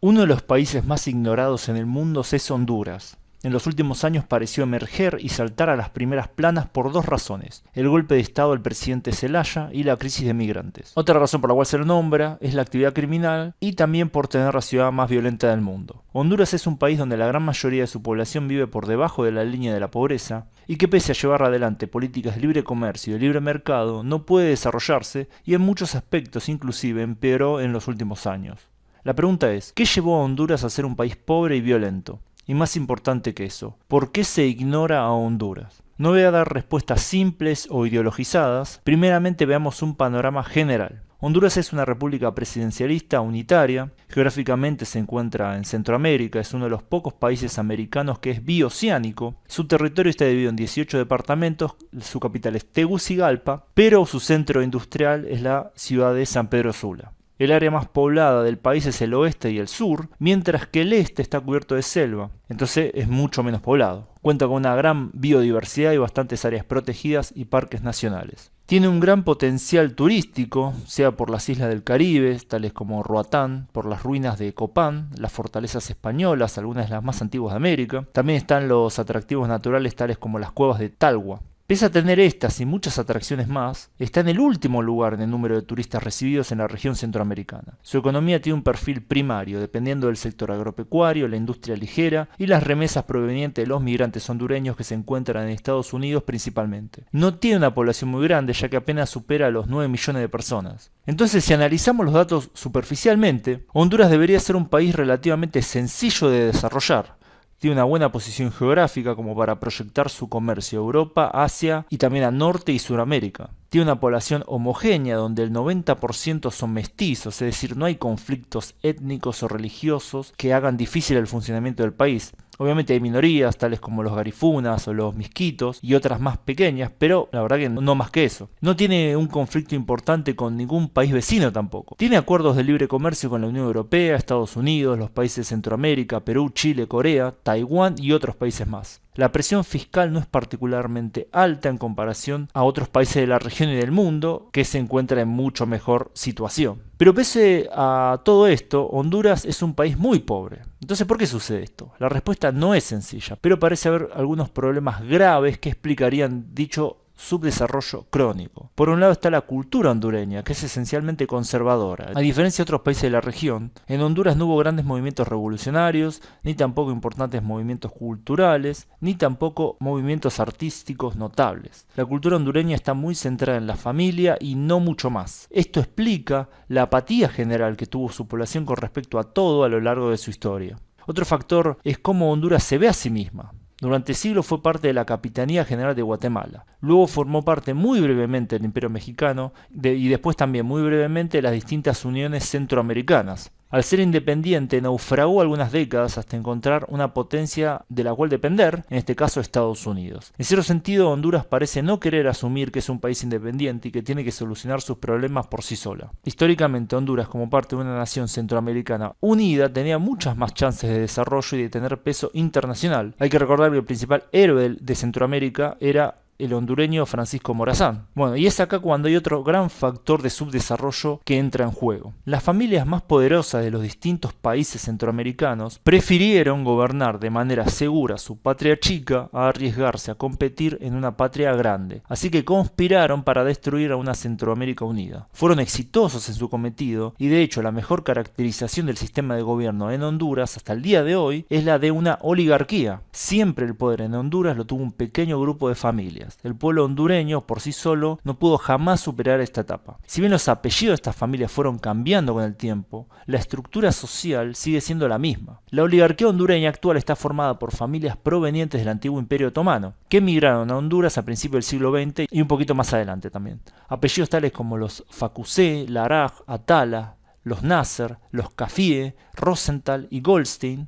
Uno de los países más ignorados en el mundo es Honduras. En los últimos años pareció emerger y saltar a las primeras planas por dos razones: el golpe de estado del presidente Zelaya y la crisis de migrantes. Otra razón por la cual se lo nombra es la actividad criminal y también por tener la ciudad más violenta del mundo. Honduras es un país donde la gran mayoría de su población vive por debajo de la línea de la pobreza y que, pese a llevar adelante políticas de libre comercio y de libre mercado, no puede desarrollarse y en muchos aspectos inclusive empeoró en los últimos años. La pregunta es, ¿qué llevó a Honduras a ser un país pobre y violento? Y más importante que eso, ¿por qué se ignora a Honduras? No voy a dar respuestas simples o ideologizadas, primeramente veamos un panorama general. Honduras es una república presidencialista unitaria, geográficamente se encuentra en Centroamérica, es uno de los pocos países americanos que es bioceánico, su territorio está dividido en 18 departamentos, su capital es Tegucigalpa, pero su centro industrial es la ciudad de San Pedro Sula. El área más poblada del país es el oeste y el sur, mientras que el este está cubierto de selva, entonces es mucho menos poblado. Cuenta con una gran biodiversidad y bastantes áreas protegidas y parques nacionales. Tiene un gran potencial turístico, sea por las islas del Caribe, tales como Roatán, por las ruinas de Copán, las fortalezas españolas, algunas de las más antiguas de América. También están los atractivos naturales tales como las cuevas de Talgua. Pese a tener estas y muchas atracciones más, está en el último lugar en el número de turistas recibidos en la región centroamericana. Su economía tiene un perfil primario, dependiendo del sector agropecuario, la industria ligera y las remesas provenientes de los migrantes hondureños que se encuentran en Estados Unidos principalmente. No tiene una población muy grande, ya que apenas supera los 9 millones de personas. Entonces, si analizamos los datos superficialmente, Honduras debería ser un país relativamente sencillo de desarrollar. Tiene una buena posición geográfica como para proyectar su comercio a Europa, Asia y también a Norte y Suramérica. Tiene una población homogénea donde el 90% son mestizos, es decir, no hay conflictos étnicos o religiosos que hagan difícil el funcionamiento del país. Obviamente hay minorías, tales como los garifunas o los misquitos, y otras más pequeñas, pero la verdad que no más que eso. No tiene un conflicto importante con ningún país vecino tampoco. Tiene acuerdos de libre comercio con la Unión Europea, Estados Unidos, los países de Centroamérica, Perú, Chile, Corea, Taiwán y otros países más. La presión fiscal no es particularmente alta en comparación a otros países de la región y del mundo que se encuentran en mucho mejor situación. Pero pese a todo esto, Honduras es un país muy pobre. Entonces, ¿por qué sucede esto? La respuesta no es sencilla, pero parece haber algunos problemas graves que explicarían dicho subdesarrollo crónico. Por un lado está la cultura hondureña, que es esencialmente conservadora. A diferencia de otros países de la región, en Honduras no hubo grandes movimientos revolucionarios, ni tampoco importantes movimientos culturales, ni tampoco movimientos artísticos notables. La cultura hondureña está muy centrada en la familia y no mucho más. Esto explica la apatía general que tuvo su población con respecto a todo a lo largo de su historia. Otro factor es cómo Honduras se ve a sí misma. Durante siglos fue parte de la Capitanía General de Guatemala. Luego formó parte muy brevemente del Imperio Mexicano y después también muy brevemente de las distintas uniones centroamericanas. Al ser independiente, naufragó algunas décadas hasta encontrar una potencia de la cual depender, en este caso Estados Unidos. En cierto sentido, Honduras parece no querer asumir que es un país independiente y que tiene que solucionar sus problemas por sí sola. Históricamente, Honduras, como parte de una nación centroamericana unida, tenía muchas más chances de desarrollo y de tener peso internacional. Hay que recordar que el principal héroe de Centroamérica era el hondureño Francisco Morazán. Bueno, y es acá cuando hay otro gran factor de subdesarrollo que entra en juego. Las familias más poderosas de los distintos países centroamericanos prefirieron gobernar de manera segura su patria chica a arriesgarse a competir en una patria grande. Así que conspiraron para destruir a una Centroamérica unida. Fueron exitosos en su cometido y de hecho la mejor caracterización del sistema de gobierno en Honduras hasta el día de hoy es la de una oligarquía. Siempre el poder en Honduras lo tuvo un pequeño grupo de familias. El pueblo hondureño por sí solo no pudo jamás superar esta etapa. Si bien los apellidos de estas familias fueron cambiando con el tiempo, la estructura social sigue siendo la misma. La oligarquía hondureña actual está formada por familias provenientes del antiguo Imperio Otomano, que emigraron a Honduras a principios del siglo XX y un poquito más adelante también. Apellidos tales como los Facusé, Laraj, Atala, los Nasser, los Cafie, Rosenthal y Goldstein,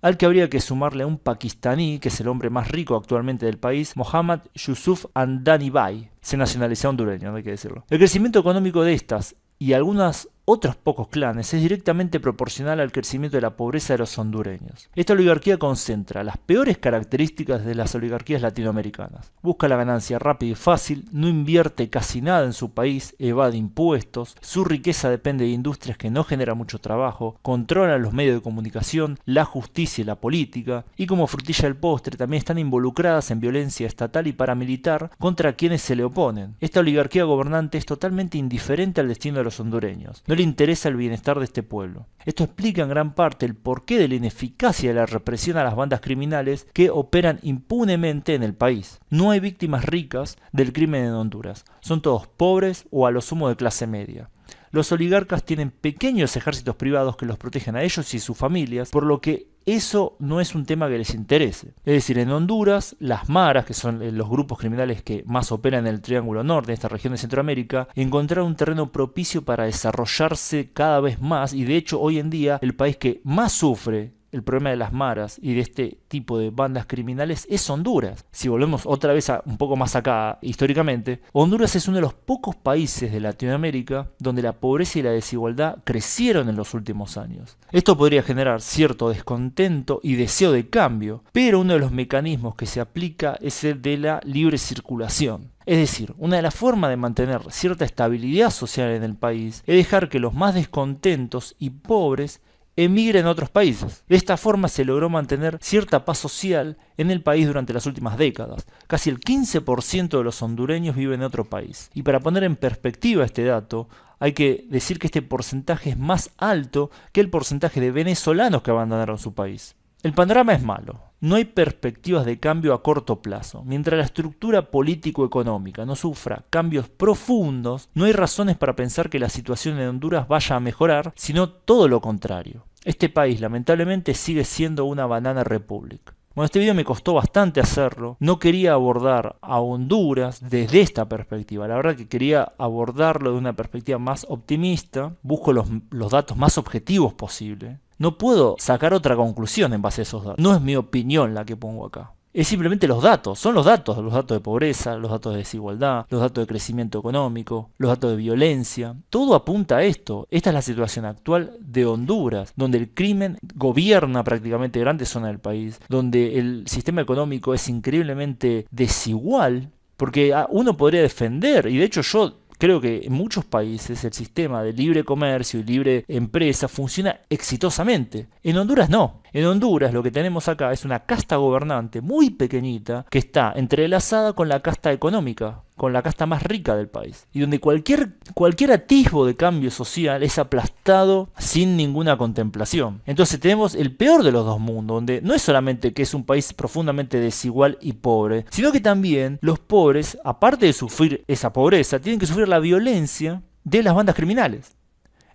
al que habría que sumarle a un pakistaní, que es el hombre más rico actualmente del país, Mohammad Yusuf Andani Bai. Se nacionalizó hondureño, no hay que decirlo. El crecimiento económico de estas y algunas otros pocos clanes es directamente proporcional al crecimiento de la pobreza de los hondureños. Esta oligarquía concentra las peores características de las oligarquías latinoamericanas. Busca la ganancia rápida y fácil, no invierte casi nada en su país, evade impuestos, su riqueza depende de industrias que no generan mucho trabajo, controlan los medios de comunicación, la justicia y la política, y como frutilla del postre también están involucradas en violencia estatal y paramilitar contra quienes se le oponen. Esta oligarquía gobernante es totalmente indiferente al destino de los hondureños. No le interesa el bienestar de este pueblo. Esto explica en gran parte el porqué de la ineficacia de la represión a las bandas criminales que operan impunemente en el país. No hay víctimas ricas del crimen en Honduras. Son todos pobres o a lo sumo de clase media. Los oligarcas tienen pequeños ejércitos privados que los protegen a ellos y sus familias, por lo que eso no es un tema que les interese. Es decir, en Honduras, las maras, que son los grupos criminales que más operan en el Triángulo Norte, en esta región de Centroamérica, encontraron un terreno propicio para desarrollarse cada vez más, y de hecho hoy en día el país que más sufre el problema de las maras y de este tipo de bandas criminales es Honduras. Si volvemos otra vez un poco más acá históricamente, Honduras es uno de los pocos países de Latinoamérica donde la pobreza y la desigualdad crecieron en los últimos años. Esto podría generar cierto descontento y deseo de cambio, pero uno de los mecanismos que se aplica es el de la libre circulación. Es decir, una de las formas de mantener cierta estabilidad social en el país es dejar que los más descontentos y pobres emigren a otros países. De esta forma se logró mantener cierta paz social en el país durante las últimas décadas. Casi el 15% de los hondureños viven en otro país. Y para poner en perspectiva este dato, hay que decir que este porcentaje es más alto que el porcentaje de venezolanos que abandonaron su país. El panorama es malo. No hay perspectivas de cambio a corto plazo. Mientras la estructura político-económica no sufra cambios profundos, no hay razones para pensar que la situación en Honduras vaya a mejorar, sino todo lo contrario. Este país, lamentablemente, sigue siendo una banana republic. Bueno, este video me costó bastante hacerlo. No quería abordar a Honduras desde esta perspectiva. La verdad que quería abordarlo de una perspectiva más optimista. Busco los datos más objetivos posible. No puedo sacar otra conclusión en base a esos datos. No es mi opinión la que pongo acá. Es simplemente los datos. Son los datos de pobreza, los datos de desigualdad, los datos de crecimiento económico, los datos de violencia. Todo apunta a esto. Esta es la situación actual de Honduras, donde el crimen gobierna prácticamente grandes zonas del país, donde el sistema económico es increíblemente desigual, porque uno podría defender, y de hecho yo creo que en muchos países el sistema de libre comercio y libre empresa funciona exitosamente. En Honduras no. En Honduras lo que tenemos acá es una casta gobernante muy pequeñita que está entrelazada con la casta económica, con la casta más rica del país. Y donde cualquier atisbo de cambio social es aplastado sin ninguna contemplación. Entonces tenemos el peor de los dos mundos, donde no es solamente que es un país profundamente desigual y pobre, sino que también los pobres, aparte de sufrir esa pobreza, tienen que sufrir la violencia de las bandas criminales.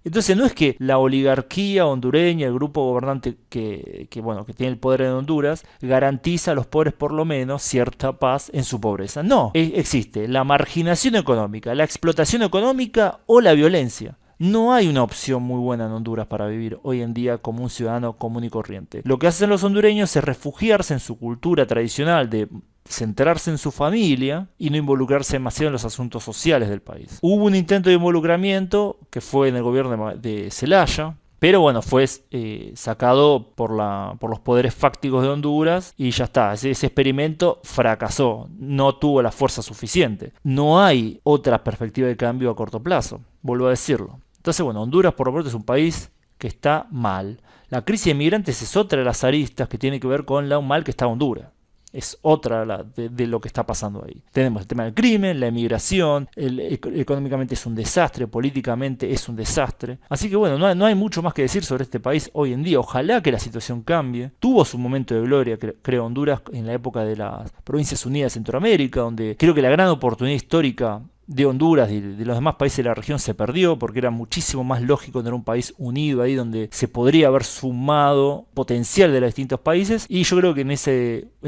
Entonces no es que la oligarquía hondureña, el grupo gobernante que tiene el poder en Honduras, garantiza a los pobres por lo menos cierta paz en su pobreza. No, existe la marginación económica, la explotación económica o la violencia. No hay una opción muy buena en Honduras para vivir hoy en día como un ciudadano común y corriente. Lo que hacen los hondureños es refugiarse en su cultura tradicional de centrarse en su familia y no involucrarse demasiado en los asuntos sociales del país. Hubo un intento de involucramiento que fue en el gobierno de Zelaya, pero bueno, fue sacado por los poderes fácticos de Honduras y ya está. Ese experimento fracasó, no tuvo la fuerza suficiente. No hay otra perspectiva de cambio a corto plazo, vuelvo a decirlo. Entonces bueno, Honduras por lo pronto es un país que está mal. La crisis de migrantes es otra de las aristas que tiene que ver con un mal que está Honduras. Es otra de lo que está pasando ahí. Tenemos el tema del crimen, la emigración, económicamente es un desastre, políticamente es un desastre. Así que bueno, no hay mucho más que decir sobre este país hoy en día. Ojalá que la situación cambie. Tuvo su momento de gloria, creo, Honduras en la época de las Provincias Unidas de Centroamérica, donde creo que la gran oportunidad histórica de Honduras y de los demás países de la región se perdió, porque era muchísimo más lógico tener un país unido ahí donde se podría haber sumado potencial de los distintos países, y yo creo que en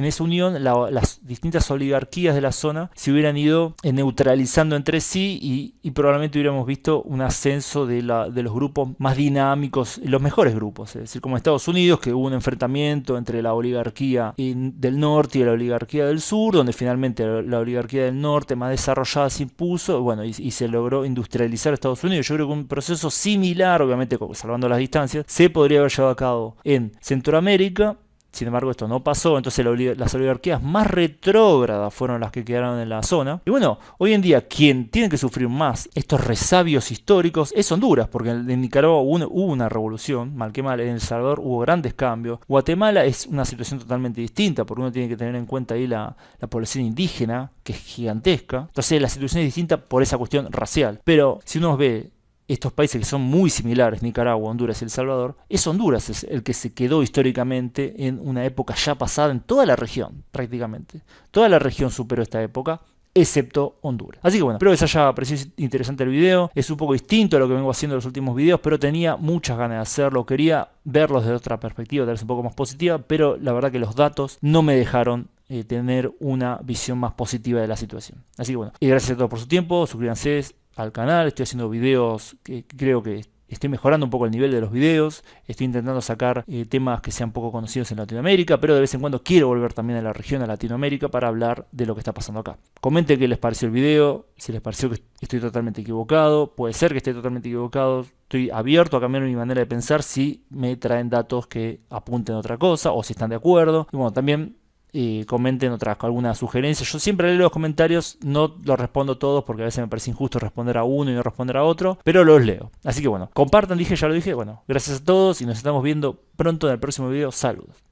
esa unión las distintas oligarquías de la zona se hubieran ido neutralizando entre sí y probablemente hubiéramos visto un ascenso de los grupos más dinámicos, los mejores grupos, es decir, como Estados Unidos, que hubo un enfrentamiento entre la oligarquía del norte y la oligarquía del sur, donde finalmente la oligarquía del norte más desarrollada se impuso uso, bueno, y se logró industrializar Estados Unidos. Yo creo que un proceso similar, obviamente salvando las distancias, se podría haber llevado a cabo en Centroamérica. Sin embargo, esto no pasó, entonces las oligarquías más retrógradas fueron las que quedaron en la zona. Y bueno, hoy en día quien tiene que sufrir más estos resabios históricos es Honduras, porque en Nicaragua hubo una revolución, mal que mal, en El Salvador hubo grandes cambios. Guatemala es una situación totalmente distinta, porque uno tiene que tener en cuenta ahí la población indígena, que es gigantesca. Entonces la situación es distinta por esa cuestión racial. Pero si uno ve estos países que son muy similares, Nicaragua, Honduras y El Salvador, es Honduras es el que se quedó históricamente en una época ya pasada en toda la región, prácticamente. Toda la región superó esta época, excepto Honduras. Así que bueno, espero que les haya parecido interesante el video. Es un poco distinto a lo que vengo haciendo en los últimos videos, pero tenía muchas ganas de hacerlo. Quería verlos desde otra perspectiva, tal vez un poco más positiva, pero la verdad que los datos no me dejaron tener una visión más positiva de la situación. Así que bueno, y gracias a todos por su tiempo, suscríbanse al canal, estoy haciendo videos que creo que estoy mejorando un poco el nivel de los videos, estoy intentando sacar temas que sean poco conocidos en Latinoamérica, pero de vez en cuando quiero volver también a la región, a Latinoamérica, para hablar de lo que está pasando acá. Comenten qué les pareció el video, si les pareció que estoy totalmente equivocado, puede ser que esté totalmente equivocado, estoy abierto a cambiar mi manera de pensar si me traen datos que apunten a otra cosa o si están de acuerdo. Y bueno, también comenten alguna sugerencia. Yo siempre leo los comentarios, no los respondo todos porque a veces me parece injusto responder a uno y no responder a otro, pero los leo. Así que bueno, compartan, ya lo dije. Bueno, gracias a todos y nos estamos viendo pronto en el próximo video. Saludos.